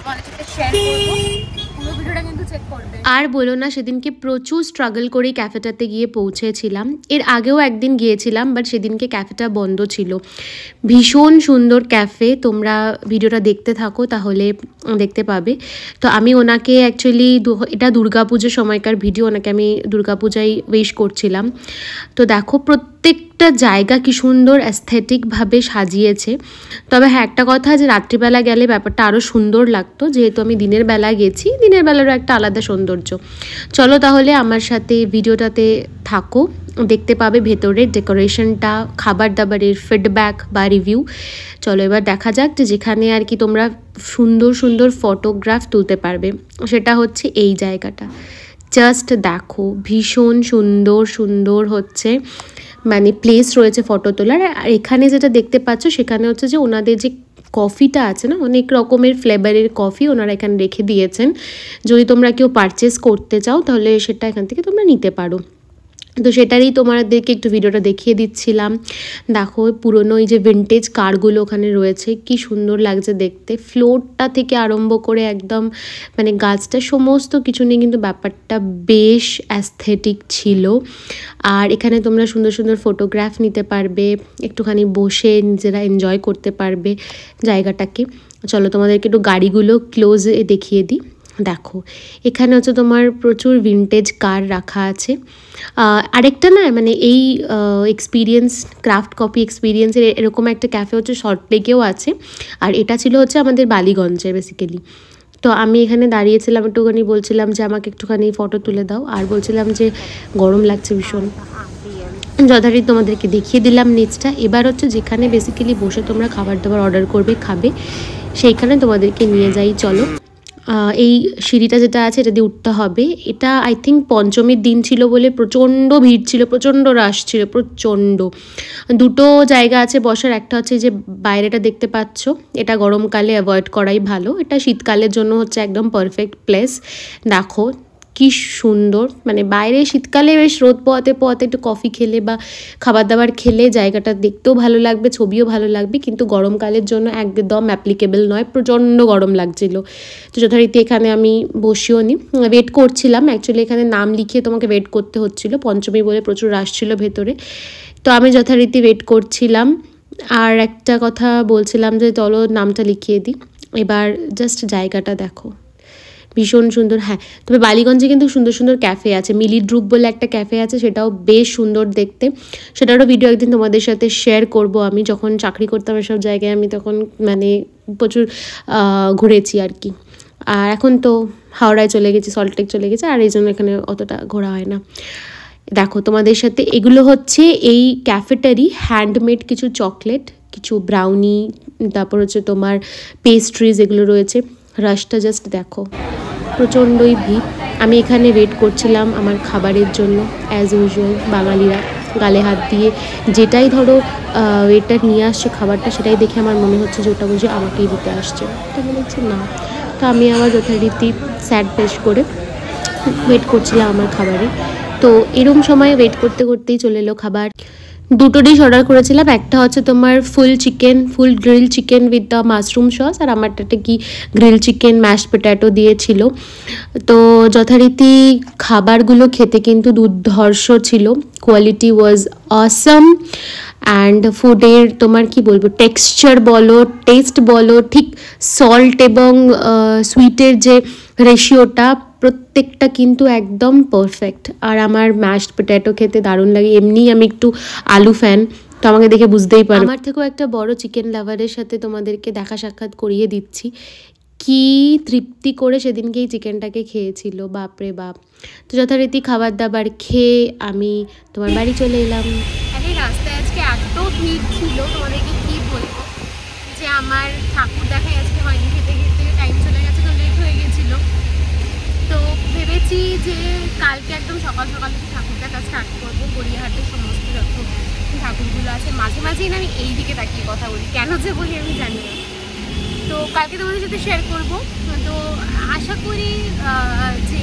তোমাদের সাথে শেয়ার করবো, পুরো ভিডিওটা কিন্তু চেক করবে। আর বলো না, সেদিনকে প্রচুর স্ট্রাগল করে ক্যাফেটাতে গিয়ে পৌঁছেছিলাম। এর আগেও একদিন গিয়েছিলাম, বাট সেদিনকে ক্যাফেটা বন্ধ ছিল। ভীষণ সুন্দর ক্যাফে, তোমরা ভিডিওটা দেখতে থাকো তাহলে দেখতে পাবে। তো আমি ওনাকে অ্যাকচুয়ালি, এটা দুর্গাপুজোর সময়কার ভিডিও, ওনাকে আমি দুর্গাপূজায় উইশ করছিলাম। তো দেখো প্রত্যেকটা জায়গা কি সুন্দর অ্যাস্থেটিকভাবে সাজিয়েছে। তবে হ্যাঁ, একটা কথা যে রাত্রিবেলা গেলে ব্যাপারটা আরও সুন্দর লাগতো, যেহেতু আমি দিনের বেলা গেছি, দিনের বেলারও একটা আলাদা সৌন্দর্য। চলো তাহলে আমার সাথে ভিডিওটাতে থাকো, দেখতে পাবে ভেতরের ডেকোরেশনটা, খাবার দাবারের ফিডব্যাক বা রিভিউ। চলো এবার দেখা যাক যে যেখানে আর কি তোমরা সুন্দর সুন্দর ফটোগ্রাফ তুলতে পারবে, সেটা হচ্ছে এই জায়গাটা। জাস্ট দেখো ভীষণ সুন্দর সুন্দর হচ্ছে মানে প্লেস রয়েছে ফটো তোলার। আর এখানে যেটা দেখতে পাচ্ছ সেখানে হচ্ছে যে ওনাদের যে কফিটা আছে না, অনেক রকমের ফ্লেভারের কফি ওনারা এখানে রেখে দিয়েছেন। যদি তোমরা কেউ পারচেস করতে চাও তাহলে সেটা এখান থেকে তোমরা নিতে পারো। তো সেটারই তোমাদেরকে একটু ভিডিওটা দেখিয়ে দিচ্ছিলাম। দেখো পুরনো এই যে ভিন্টেজ কারগুলো ওখানে রয়েছে, কি সুন্দর লাগছে দেখতে। ফ্লোরটা থেকে আরম্ভ করে একদম মানে গাছটা সমস্ত কিছু নিয়ে কিন্তু ব্যাপারটা বেশ অ্যাস্থেটিক ছিল। আর এখানে তোমরা সুন্দর সুন্দর ফটোগ্রাফ নিতে পারবে, একটুখানি বসে নিজেরা এনজয় করতে পারবে জায়গাটাকে। চলো তোমাদেরকে একটু গাড়িগুলো ক্লোজে দেখিয়ে দিই। দেখো এখানে হচ্ছে তোমার প্রচুর ভিন্টেজ কার রাখা আছে। আরেকটা না মানে এই এক্সপিরিয়েন্স, ক্রাফট কপি এক্সপিরিয়েন্সের এরকম একটা ক্যাফে হচ্ছে সল্টলেকেও আছে, আর এটা ছিল হচ্ছে আমাদের বালিগঞ্জে বেসিক্যালি। তো আমি এখানে দাঁড়িয়েছিলাম, একটুখানি বলছিলাম যে আমাকে একটুখানি ফটো তুলে দাও, আর বলছিলাম যে গরম লাগছে ভীষণ। যথারীতি তোমাদেরকে দেখিয়ে দিলাম নিচটা। এবার হচ্ছে যেখানে বেসিক্যালি বসে তোমরা খাবার দাবার অর্ডার করবে, খাবে, সেইখানে তোমাদেরকে নিয়ে যাই। চলো এই সিঁড়িটা যেটা আছে এটা দিয়ে উঠতে হবে। এটা আই থিঙ্ক পঞ্চমীর দিন ছিল বলে প্রচণ্ড ভিড় ছিল, প্রচণ্ড রাশ ছিল, প্রচণ্ড। দুটো জায়গা আছে বসার, একটা হচ্ছে যে বাইরেটা দেখতে পাচ্ছ, এটা গরমকালে অ্যাভয়েড করাই ভালো, এটা শীতকালের জন্য হচ্ছে একদম পারফেক্ট প্লেস। দেখো কি সুন্দর, মানে বাইরে শীতকালে বেশ রোদ পোয়াতে পোয়াতে একটু কফি খেলে বা খাবার দাবার খেলে জায়গাটা দেখতেও ভালো লাগবে, ছবিও ভালো লাগবে, কিন্তু গরমকালের জন্য একদম অ্যাপ্লিকেবল নয়, প্রচণ্ড গরম লাগছিল। তো যথারীতি এখানে আমি বসিও নি, ওয়েট করছিলাম। অ্যাকচুয়ালি এখানে নাম লিখিয়ে তোমাকে ওয়েট করতে হচ্ছিলো, পঞ্চমী বলে প্রচুর রাশ ছিল ভেতরে। তো আমি যথারীতি ওয়েট করছিলাম। আর একটা কথা বলছিলাম যে চলো নামটা লিখিয়ে দিই। এবার জাস্ট জায়গাটা দেখো ভীষণ সুন্দর। হ্যাঁ, তবে বালিগঞ্জে কিন্তু সুন্দর সুন্দর ক্যাফে আছে, মিলি ড্রুপ বলে একটা ক্যাফে আছে, সেটাও বেশ সুন্দর দেখতে। সেটারও ভিডিও একদিন তোমাদের সাথে শেয়ার করব। আমি যখন চাকরি করতাম এসব জায়গায় আমি তখন মানে প্রচুর ঘুরেছি আর কি। আর এখন তো হাওড়ায় চলে গেছি, সল্টলেক চলে গেছে, আর এই জন্য এখানে অতটা ঘোরা হয় না। দেখো তোমাদের সাথে এগুলো হচ্ছে এই ক্যাফেটারি হ্যান্ডমেড কিছু চকলেট, কিছু ব্রাউনি, তারপর হচ্ছে তোমার পেস্ট্রিজ এগুলো রয়েছে। রাশটা জাস্ট দেখো, প্রচণ্ডই ভিড়। আমি এখানে ওয়েট করছিলাম আমার খাবারের জন্য। অ্যাজ ইউজুয়াল বাঙালিরা গালে হাত দিয়ে যেটাই ধরো ওয়েটার নিয়ে আসছে খাবারটা, সেটাই দেখে আমার মনে হচ্ছে যে ওটা বুঝে আমাকেই দিতে আসছে। তো মনে হচ্ছে না, তো আমি আমার যথারীতি স্যাড ফেস করে ওয়েট করছিলাম আমার খাবারে। তো এরম সময় ওয়েট করতে করতেই চলে এলো খাবার। দুটো ডিশ অর্ডার করেছিলাম, একটা হচ্ছে তোমার full grill chicken with the mushroom sauce, আর আমারটাতে কি গ্রিল চিকেন ম্যাশড পটেটো দিয়েছিল। তো যথারীতি খাবারগুলো খেতে কিন্তু দুর্ধর্ষ ছিল, কোয়ালিটি ওয়াজ অসাম। অ্যান্ড ফুডের তোমার কি বলবো, টেক্সচার বলো, টেস্ট বলো, ঠিক সল্ট এবং সুইটের যে রেশিওটা প্রত্যেকটা কিন্তু একদম পারফেক্ট। আর আমার ম্যাশড পটেটো খেতে দারুণ লাগে, এমনিই আমি একটু আলু ফ্যান, তো আমাকে দেখে বুঝতেই পারো। আমার থেকেও একটা বড় চিকেন লাভারের সাথে তোমাদেরকে দেখা সাক্ষাৎ করিয়ে দিচ্ছি। কি তৃপ্তি করে সেদিনকে এই চিকেনটাকে খেয়েছিল, বাপরে বাপ। তো যথারীতি খাবার দাবার খেয়ে আমি তোমার বাড়ি চলে এলাম। আরে রাস্তায় আজকে এত ভিড় ছিল, তোমাদেরকে কি বলবো, যে আমার ঠাকুর দেখাই আজকে হয়নি, খেতে খেতে টাইম চলে গেছে, তো লেট হয়ে গেছিলো। তো ভেবেছি যে কালকে একদম সকাল সকাল থেকে ঠাকুর দেখা স্টার্ট করবো। গড়িয়াহাটের সমস্ত যত ঠাকুরগুলো আছে, মাঝে মাঝেই না আমি এই দিকে তাকিয়ে কথা বলি, কেন যে বলি আমি জানি না। তো কালকে তোমাদের সাথে শেয়ার করবো। তো আশা করি যে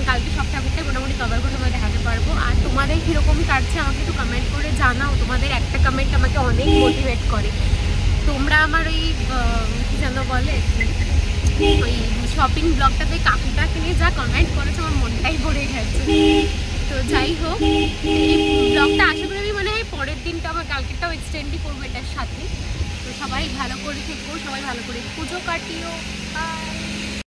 কালকে সব ঠাকুরটাই মোটামুটি কভার করে তোমাদের দেখাতে পারবো। আর তোমাদের কীরকম কাটছে আমাকে একটু কমেন্ট করে জানাও, তোমাদের একটা কমেন্ট আমাকে অনেক মোটিভেট করে। তোমরা আমার ওই কী যেন বলে ওই শপিং ব্লগটাতে কাকুটাকে নিয়ে যা কমেন্ট করেছে আমার মনটাই ভরে গেছে। তো যাই হোক, এই ব্লগটা আশা করি আমি মনে হয় পরের দিনটা আমার কালকেরটাও এক্সটেন্ডই করবো এটার সাথে। তো সবাই ভালো করে থেকো, সবাই ভালো করে পুজো কাটিও।